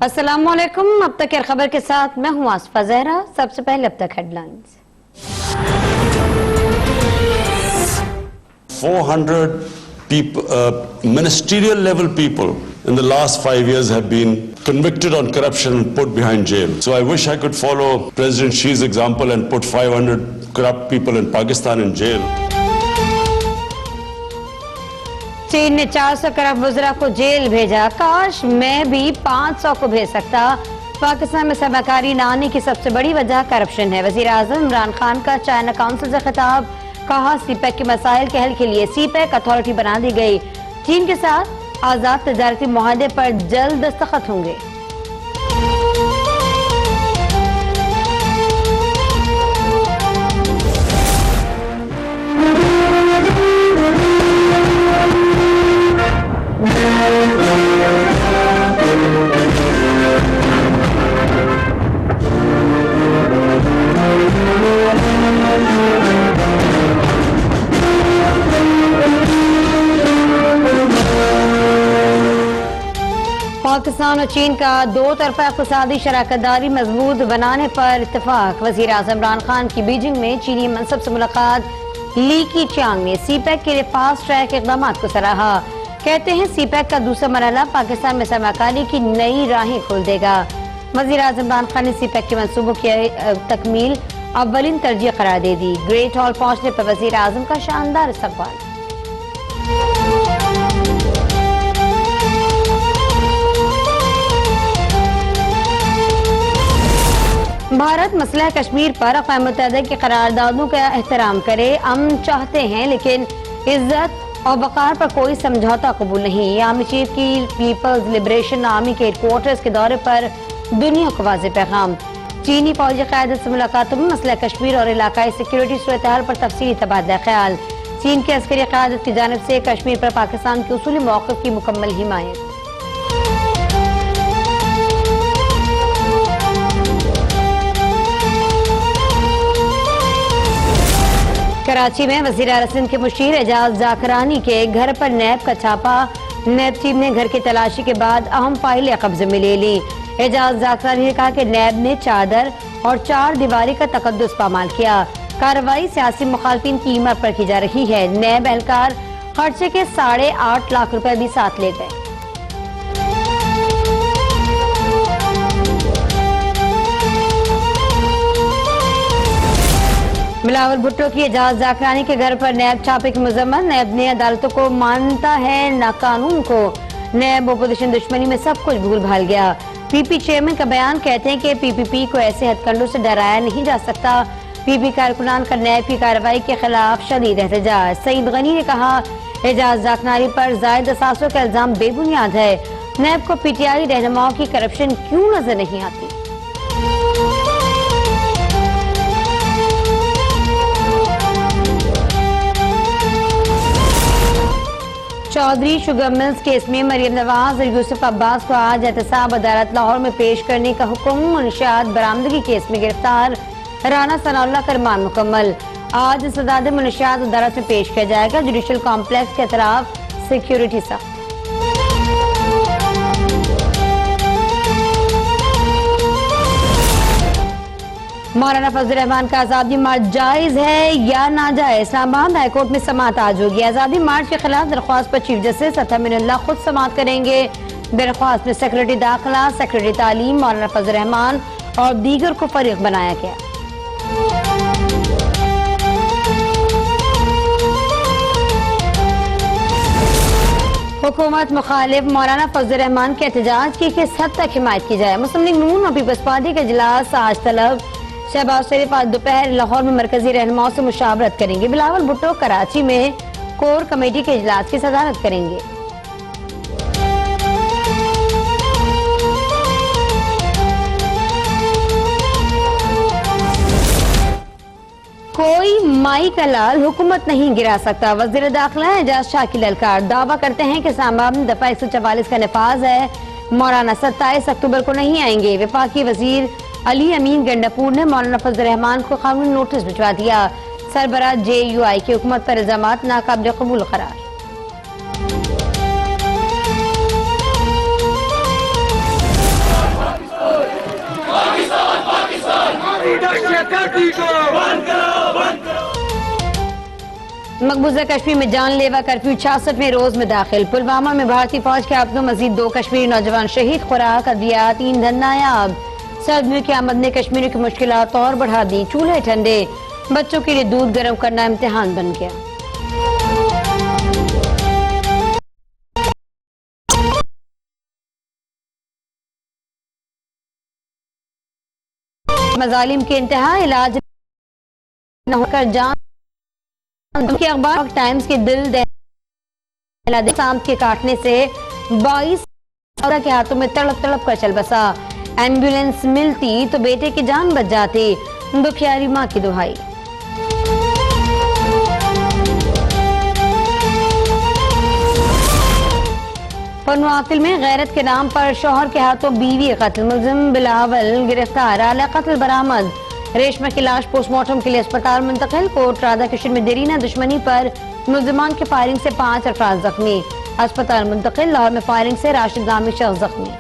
अस्सलामुअलैकुम। अब तक खबर के साथ मैं हूं आसफा जहरा। सबसे पहले अब तक headlines. 400 people, ministerial level people in the last 5 years have been convicted on corruption and put behind jail. So I wish I could follow President Xi's example and put 500 corrupt people in Pakistan in jail. चीन ने 400 corrupt वज़रा को jail भेजा। काश मैं भी 500 को भेज सकता। पाकिस्तान में सरमाकारी न आने की सबसे बड़ी वजह करप्शन है। वज़ीर आज़म इमरान खान का चाइना काउंसिल से खिताब। कहा सीपैक के मसाइल के हल के लिए सीपैक अथॉरिटी बना दी गई। चीन के साथ आजाद तजारती मुआहदे पर जल्द दस्तखत होंगे। पाकिस्तान और चीन का दो तरफा इक़्तिसादी शराकतदारी मजबूत बनाने पर इत्तेफाक। वज़ीर आज़म इमरान खान की बीजिंग में चीनी मनसब से मुलाकात। ली की चांग ने सीपैक के लिए फास्ट ट्रैक इक़दाम को सराहा। कहते हैं सीपैक का दूसरा मरहला पाकिस्तान में सरमाकारी की नई राहें खोल देगा। वज़ीर आज़म इमरान खान ने सीपैक के मंसूबों की तकमील अव्वलीन तरजीह करार दे दी। ग्रेट हॉल पहुंचने पर वज़ीर आज़म का शानदार इस्तक़बाल। भारत मसला कश्मीर पर अक़वाम मुत्तहिदा की करारदादों का एहतराम करे। अमन चाहते हैं लेकिन इज्जत और वक़ार पर कोई समझौता कबूल नहीं। आर्मी चीफ की पीपल्स लिबरेशन आर्मी के हेडक्वार्टर्स के दौरे पर दुनिया को वाज़ेह पैगाम। चीनी फौजी क़यादत से मुलाकातों में मसला कश्मीर और इलाकाई सिक्योरिटी सूरत हाल पर तफसीली तबादला ख्याल। चीन की अस्करी क़यादत की जानिब से कश्मीर पर पाकिस्तान के उसूली मौक़िफ़ की मुकम्मल हिमायत। कराची में वज़ीर आला सिंध के मुशीर एजाज जाकरानी के घर पर नैब का छापा। नैब टीम ने घर की तलाशी के बाद अहम फाइलें कब्जे में ले ली। एजाज जाकरानी ने कहा कि नैब ने चादर और 4 दीवारी का तकद्दुस पामाल किया। कार्रवाई सियासी मुखालफिन की ईमत पर की जा रही है। नैब एहलकार खर्चे के 8.5 लाख रुपए भी साथ ले गए। बिलावल भुट्टो की एजाज जाकरानी के घर पर नैब छापे की मजम्मत। नैब ने अदालतों को मानता है न कानून को। नैब अपोजिशन दुश्मनी में सब कुछ भूल भाल गया। पीपी चेयरमैन का बयान। कहते हैं कि पीपीपी को ऐसे हथकंडों से डराया नहीं जा सकता। पीपी कारकुनान का नैब की कार्रवाई के खिलाफ शदीद एहतजाज। सईद गनी ने कहा एजाज जाकरानी पर जायद असासों का इल्जाम बेबुनियाद है। नैब को पीटीआई रहनुमाओं की करप्शन क्यों नजर नहीं आती। चौधरी शुगर मिल्स केस में मरियम नवाज और यूसुफ अब्बास को आज एहतसाब अदालत लाहौर में पेश करने का हुक्म। मुनशियात बरामदगी केस में गिरफ्तार राना सनाउल्लाह का रिमांड मुकम्मल। आज सदाद मुनशियात अदालत में पेश किया जाएगा। जुडिशल कॉम्प्लेक्स के अतराफ सिक्योरिटी सख्त। मौलाना फजल रहमान का आज़ादी मार्च जायज है या नाजायज। इस्लामाबाद हाईकोर्ट में समाअत आज होगी। आज़ादी मार्च के खिलाफ दरख्वास्त पर चीफ जस्टिस अतामिनुल्लाह खुद समाअत करेंगे। दरख्वास्त में सेक्रेटरी दाखिला, सेक्रेटरी तालीम, मौलाना फजल रहमान और दीगर को फरीक बनाया गया। हुकूमत मुखालिफ मौलाना फजल रहमान के एहतजाज की किस हद तक हिमायत की जाए। मुस्लिम लीग नून और पीपल्स पार्टी के इजलास आज तलब। शहबाज शरीफ आज दोपहर लाहौर में मरकजी रहनुमाओं से मुशावरत करेंगे। बिलावल भुट्टो कराची में कोर कमेटी के इजलास की सदारत करेंगे। कोई माई का लाल हुकूमत नहीं गिरा सकता। वज़ीर दाखिला एजाज शाकिल अलकार दावा करते हैं कि इस्लामाबाद में दफा 144 का नफाज है। मौलाना 27 अक्टूबर को नहीं आएंगे। वफाकी वजीर अली अमीन गंडापुर ने मौलाना फजल रहमान को कानूनी नोटिस भिजवा दिया। सरबराह JUI की हुकूमत पर इल्जामात नाकाबिल कबूल करार। डकैती को बंद करो। मकबूजा कश्मीर में जानलेवा कर्फ्यू 66वें रोज में दाखिल। पुलवामा में भारतीय फौज के हाथों मजीद 2 कश्मीरी नौजवान शहीद। खुराक, अद्वियात, ईंधन नायाब। सर्दियों की आमद ने कश्मीरियों की मुश्किलात और बढ़ा दी। चूल्हे ठंडे, बच्चों के लिए दूध गर्म करना इम्तिहान बन गया। मजालिम के इंतहा, इलाज न होकर जान के अखबार टाइम्स के दिल सांप के काटने से 22 के हाथों में तड़प तड़प कर चल बसा। एम्बुलेंस मिलती तो बेटे की जान बच जाती। दुखियारी मां की दुहाई। मुआतिल में गैरत के नाम पर शौहर के हाथों बीवी कत्ल। मुलजिम बिलावल गिरफ्तार। आला कत्ल बरामद। रेशमा की लाश पोस्टमार्टम के लिए अस्पताल मुंतकिल। कोर्ट राधा किशन में देरीना दुश्मनी पर मुलजिमान के फायरिंग से 5 अफराद जख्मी। अस्पताल मुंतकिल। लाहौर में फायरिंग से राशिद नामी शख्स जख्मी।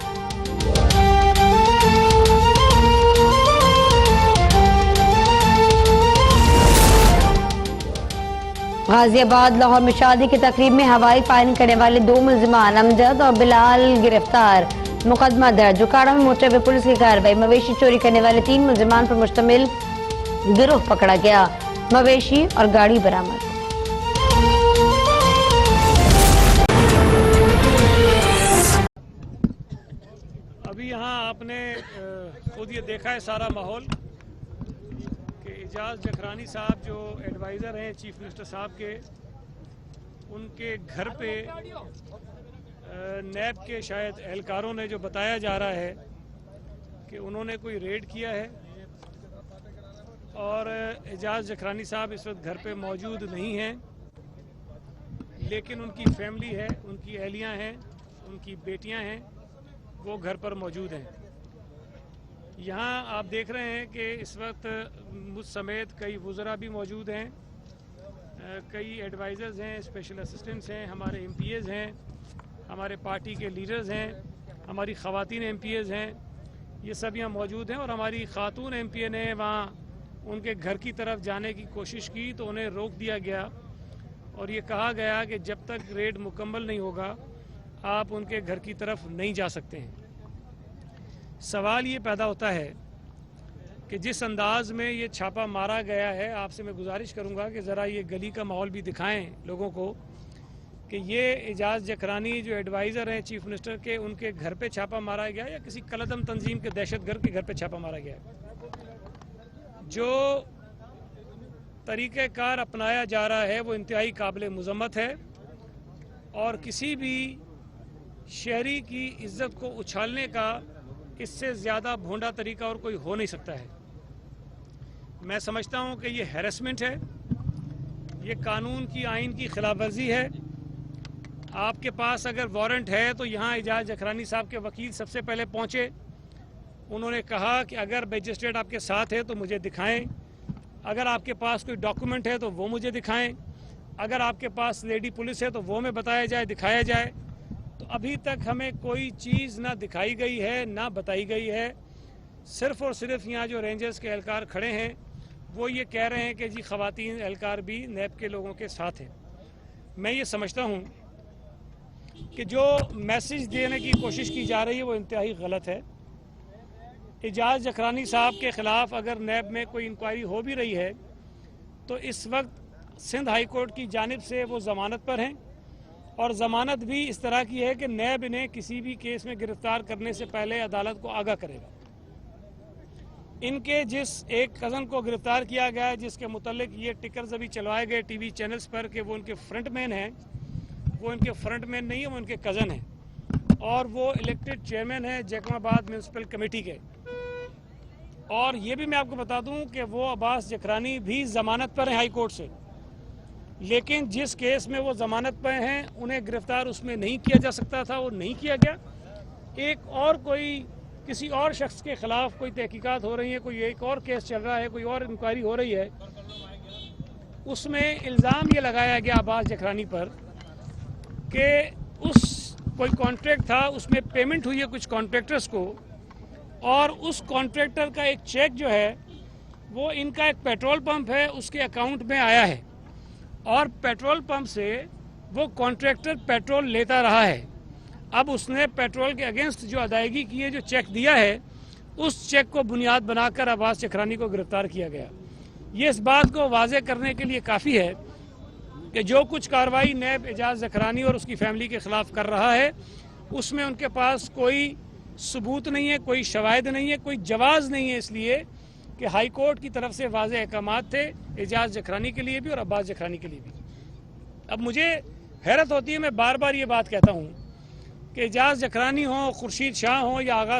गाजियाबाद लाहौर में शादी की तकरीब में हवाई फायरिंग करने वाले 2 मुलजिमान अमजद और बिलाल गिरफ्तार। मुकदमा दर्ज। उकाड़ा में मोटर पे पुलिस की कार्रवाई। मवेशी चोरी करने वाले 3 मुलजिमान पर मुश्तमिल गिरोह पकड़ा गया। मवेशी और गाड़ी बरामद। अभी यहाँ आपने खुद ये देखा है सारा माहौल कि एजाज जखरानी साहब जो एडवाइज़र हैं चीफ मिनिस्टर साहब के, उनके घर पे नैब के शायद एहलकारों ने जो बताया जा रहा है कि उन्होंने कोई रेड किया है और एजाज जखरानी साहब इस वक्त घर पे मौजूद नहीं हैं, लेकिन उनकी फैमिली है, उनकी अहलियाँ हैं, उनकी बेटियां हैं, वो घर पर मौजूद हैं। यहाँ आप देख रहे हैं कि इस वक्त मुझ समेत कई वुज़रा भी मौजूद हैं, कई एडवाइज़र्स हैं, स्पेशल असिस्टेंट्स हैं, हमारे MPAs हैं, हमारे पार्टी के लीडर्स हैं, हमारी ख़वातीन MPAs हैं, ये सब यहाँ मौजूद हैं। और हमारी ख़ातून MPA ने वहाँ उनके घर की तरफ जाने की कोशिश की तो उन्हें रोक दिया गया और ये कहा गया कि जब तक रेड मुकम्मल नहीं होगा आप उनके घर की तरफ नहीं जा सकते हैं। सवाल ये पैदा होता है कि जिस अंदाज में ये छापा मारा गया है, आपसे मैं गुजारिश करूंगा कि ज़रा ये गली का माहौल भी दिखाएं लोगों को कि ये एजाज जखरानी जो एडवाइज़र हैं चीफ मिनिस्टर के, उनके घर पे छापा मारा गया या किसी कलदम तंजीम के दहशतगर्द के घर पे छापा मारा गया। जो तरीक़ेकार अपनाया जा रहा है वो इंतहाई काबिल मुज़म्मत है और किसी भी शहरी की इज्जत को उछालने का इससे ज़्यादा भोंडा तरीका और कोई हो नहीं सकता है। मैं समझता हूँ कि ये हैरेसमेंट है, ये कानून की आइन की खिलाफवर्जी है। आपके पास अगर वारंट है तो यहाँ एजाज जखरानी साहब के वकील सबसे पहले पहुँचे, उन्होंने कहा कि अगर मजिस्ट्रेट आपके साथ है तो मुझे दिखाएं, अगर आपके पास कोई डॉक्यूमेंट है तो वो मुझे दिखाएं, अगर आपके पास लेडी पुलिस है तो वो में बताया जाए, दिखाया जाए। तो अभी तक हमें कोई चीज़ ना दिखाई गई है ना बताई गई है। सिर्फ़ और सिर्फ यहाँ जो रेंजर्स के एहलकार खड़े हैं वो ये कह रहे हैं कि जी ख़वातीन एहलकार भी नैब के लोगों के साथ हैं। मैं ये समझता हूँ कि जो मैसेज देने की कोशिश की जा रही है वो इंतहाई गलत है। एजाज जखरानी साहब के ख़िलाफ़ अगर नैब में कोई इंक्वायरी हो भी रही है तो इस वक्त सिंध हाई कोर्ट की जानिब से वो ज़मानत पर हैं और ज़मानत भी इस तरह की है कि नैब इन्हें किसी भी केस में गिरफ्तार करने से पहले अदालत को आगाह करेगा। इनके जिस एक कज़न को गिरफ्तार किया गया है, जिसके मुतल्लिक ये टिकर्स अभी चलवाए गए टीवी चैनल्स पर कि वो उनके फ्रंटमैन हैं, वो इनके फ्रंटमैन नहीं है, वो उनके कज़न हैं और वो इलेक्टेड चेयरमैन हैं जैकमाबाद म्यूनसिपल कमेटी के। और ये भी मैं आपको बता दूं कि वो अब्बास जखरानी भी ज़मानत पर हैं हाई कोर्ट से, लेकिन जिस केस में वो ज़मानत पर हैं उन्हें गिरफ्तार उसमें नहीं किया जा सकता था, वो नहीं किया गया। एक और कोई किसी और शख्स के ख़िलाफ़ कोई तहकीकात हो रही है, कोई एक और केस चल रहा है, कोई और इंक्वायरी हो रही है, उसमें इल्ज़ाम ये लगाया गया अब्बास जखरानी पर कि उस कोई कॉन्ट्रैक्ट था, उसमें पेमेंट हुई है कुछ कॉन्ट्रैक्टर्स को और उस कॉन्ट्रैक्टर का एक चेक जो है वो इनका एक पेट्रोल पंप है, उसके अकाउंट में आया है और पेट्रोल पंप से वो कॉन्ट्रैक्टर पेट्रोल लेता रहा है। अब उसने पेट्रोल के अगेंस्ट जो अदायगी की है, जो चेक दिया है, उस चेक को बुनियाद बनाकर अब्बास चक्रानी को गिरफ्तार किया गया। ये इस बात को वाजे करने के लिए काफ़ी है कि जो कुछ कार्रवाई नैब एजाज ज़करानी और उसकी फैमिली के ख़िलाफ़ कर रहा है, उसमें उनके पास कोई सबूत नहीं है, कोई शवाहिद नहीं है, कोई जवाज़ नहीं है, इसलिए कि हाई कोर्ट की तरफ से वाज़े अहकामात थे एजाज ज़करानी के लिए भी और अब्बास ज़करानी के लिए भी। अब मुझे हैरत होती है, मैं बार बार ये बात कहता हूँ कि एजाज ज़करानी हो, खुर्शीद शाह हो या आगा